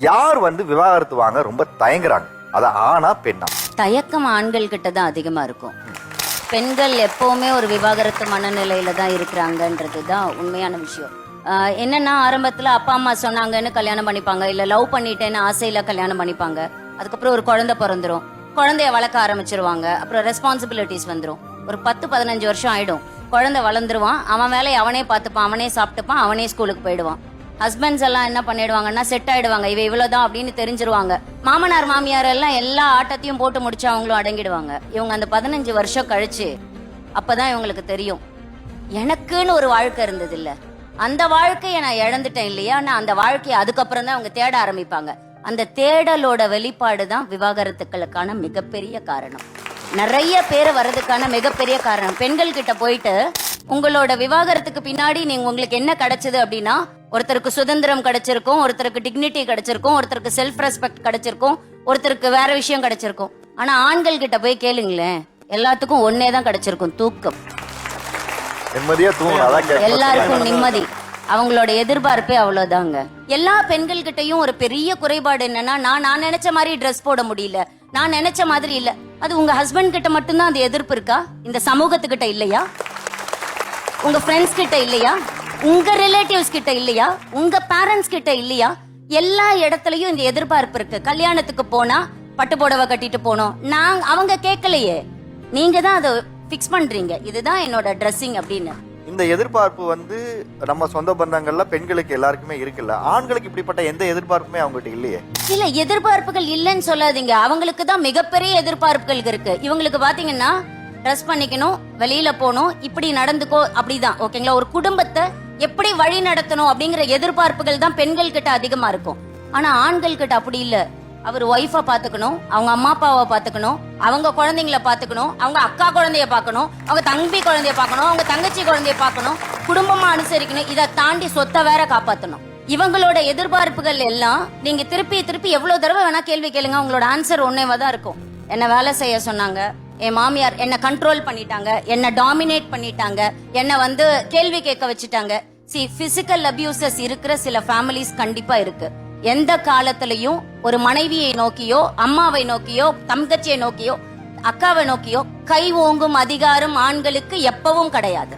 யார் விவாகரத்து வாங்க ரொம்ப தயங்குறாங்க? அது ஆனா பெண்ணா? தயக்கம் ஆண்கள் கிட்ட தான் அதிகமா இருக்கும். பெண்கள் எப்பவுமே ஒரு விவாகரத்து மனநிலையில தான் இருக்கிறாங்கன்றது தான் உண்மையான விஷயம். என்னன்னா ஆரம்பத்துல அப்பா அம்மா சொன்னாங்கன்னு கல்யாணம் பண்ணிப்பாங்க, இல்ல லவ் பண்ணிட்டேன்னு ஆசையில கல்யாணம் பண்ணிப்பாங்க. அதுக்கப்புறம் ஒரு குழந்தை பிறந்துரும், குழந்தைய வளர்க்க ஆரம்பிச்சிருவாங்க. அப்புறம் ரெஸ்பான்சிபிலிட்டிஸ் வந்துரும். ஒரு 10-15 வருஷம் ஆயிடும். குழந்தை வளர்ந்துருவான், அவன் வேலையை அவனே பார்த்துப்பான், அவனே சாப்பிட்டுப்பான், அவனே ஸ்கூலுக்கு போயிடுவான். ஹஸ்பண்ட்ஸ் எல்லாம் என்ன பண்ணிடுவாங்கன்னா செட் ஆயிடுவாங்க, இவ இவ்வளவுதான் அப்படின்னு தெரிஞ்சிருவாங்க. மாமனார் மாமியார் எல்லாம் எல்லா ஆட்டத்தையும் போட்டு முடிச்சு அவங்களும் அடங்கிடுவாங்க. இவங்க அந்த 15 வருஷம் கழிச்சு அப்பதான் இவங்களுக்கு தெரியும், எனக்குன்னு ஒரு வாழ்க்கை இருந்தது இல்ல, அந்த வாழ்க்கையை நான் இழந்துட்டேன் இல்லையா. நான் அந்த வாழ்க்கையை அதுக்கப்புறம் தான் அவங்க தேட ஆரம்பிப்பாங்க. அந்த தேடலோட வெளிப்பாடு தான் விவாகரத்துக்களுக்கான மிகப்பெரிய காரணம். நிறைய பேர் வர்றதுக்கான மிகப்பெரிய காரணம். பெண்கள் கிட்ட போயிட்டு உங்களோட விவாகரத்துக்கு பின்னாடி நீங்க உங்களுக்கு என்ன கிடைச்சது அப்படின்னா, ஒருத்தருக்கு சுதந்திரம் கிடைச்சிருக்கும், ஒருத்தருக்கு டிக்னிட்டி கிடைச்சிருக்கும், ஒருத்தருக்கு செல்ஃப் ரெஸ்பெக்ட் கிடைச்சிருக்கும், ஒருத்தருக்கு வேற விஷயம் கிடைச்சிருக்கும். ஆனா ஆண்கள் கிட்ட போய் கேளுங்களேன், எல்லாத்துக்கும் ஒன்னே தான் கிடைச்சிருக்கும், தூக்கம். நிம்மதியா தூங்கணும், எல்லாருக்கும் நிம்மதி. அவங்களோட எதிர்பார்ப்பே அவ்வளவுதாங்க. எல்லா பெண்கள் கிட்டையும் ஒரு பெரிய குறைபாடு என்னன்னா, நான் நினைச்ச மாதிரி ட்ரெஸ் போட முடியல, நான் நினைச்ச மாதிரி இல்ல. அது உங்க ஹஸ்பண்ட் கிட்ட மட்டும்தான் அந்த எதிர்ப்பு இருக்கா? இந்த சமூகத்துக்கிட்ட இல்லையா? உங்க ஃப்ரெண்ட்ஸ் கிட்ட இல்லையா? உங்க ரிலேட்டிவ்ஸ் கிட்ட இல்லையா? உங்க பேரண்ட்ஸ் கிட்ட இல்லையா? எல்லா இடத்துலயும் இந்த எதிர்பார்ப்பு இருக்கு. கல்யாணத்துக்கு போனா பட்டு புடவை கட்டிட்டு போனோம், அவங்க கேட்கலையே, நீங்க தான் அதை பிக்ஸ் பண்றீங்க, இதுதான் என்னோட ட்ரெஸ்ஸிங் அப்படின்னு. இந்த எதிர்பார்ப்பு நம்ம சொந்த பந்தங்கள்ல பெண்களுக்கு எல்லாருக்குமே இருக்குல்ல, ஆண்களுக்கு இப்படிப்பட்ட எந்த எதிர்பார்ப்புமே அவங்ககிட்ட இல்லையே. இல்ல, எதிர்பார்ப்புகள் இல்லைன்னு சொல்லாதீங்க, அவங்களுக்கு தான் மிகப்பெரிய எதிர்பார்ப்புகள் இருக்கு. இவங்களுக்கு பாத்தீங்கன்னா ட்ரெஸ் பண்ணிக்கணும், வெளியில போகணும், இப்படி நடந்துக்கோ, அப்படிதான் ஓகேங்களா. ஒரு குடும்பத்தை எப்படி வழி நடத்தணும் அப்படிங்கிற எதிர்பார்ப்புகள் தான் பெண்கள் கிட்ட அதிகமா இருக்கும். ஆனா ஆண்கள் கிட்ட அப்படி இல்ல. அவர் ஒய்ஃபை பாத்துக்கணும், அவங்க அம்மா அப்பாவை பாத்துக்கணும், அவங்க குழந்தைங்களை பாத்துக்கணும், அவங்க அக்கா குழந்தைய பாக்கணும், அவங்க தம்பி குழந்தைய பாக்கணும், அவங்க தங்கச்சி குழந்தைய பாக்கணும், குடும்பமா அனுசரிக்கணும், இதை தாண்டி சொத்தை வேற காப்பாத்தணும். இவங்களோட எதிர்பார்ப்புகள் எல்லாம் நீங்க திருப்பி திருப்பி எவ்வளவு தடவை வேணா கேள்வி கேளுங்க, அவங்களோட ஆன்சர் ஒன்னேவா தான் இருக்கும். என்ன வேலை செய்ய சொன்னாங்க, என் மாமியார் என்ன கண்ட்ரோல் பண்ணிட்டாங்க, என்ன டாமினேட் பண்ணிட்டாங்க, என்ன கேள்வி கேட்க வச்சுட்டாங்க. பிசிக்கல் அபியூசஸ் இருக்கிற சில ஃபேமிலிஸ் கண்டிப்பா இருக்கு. எந்த காலத்திலையும் ஒரு மனைவியை நோக்கியோ, அம்மாவை நோக்கியோ, தங்கச்சியை நோக்கியோ, அக்காவை நோக்கியோ கை ஓங்கும் அதிகாரம் ஆண்களுக்கு எப்பவும் கிடையாது.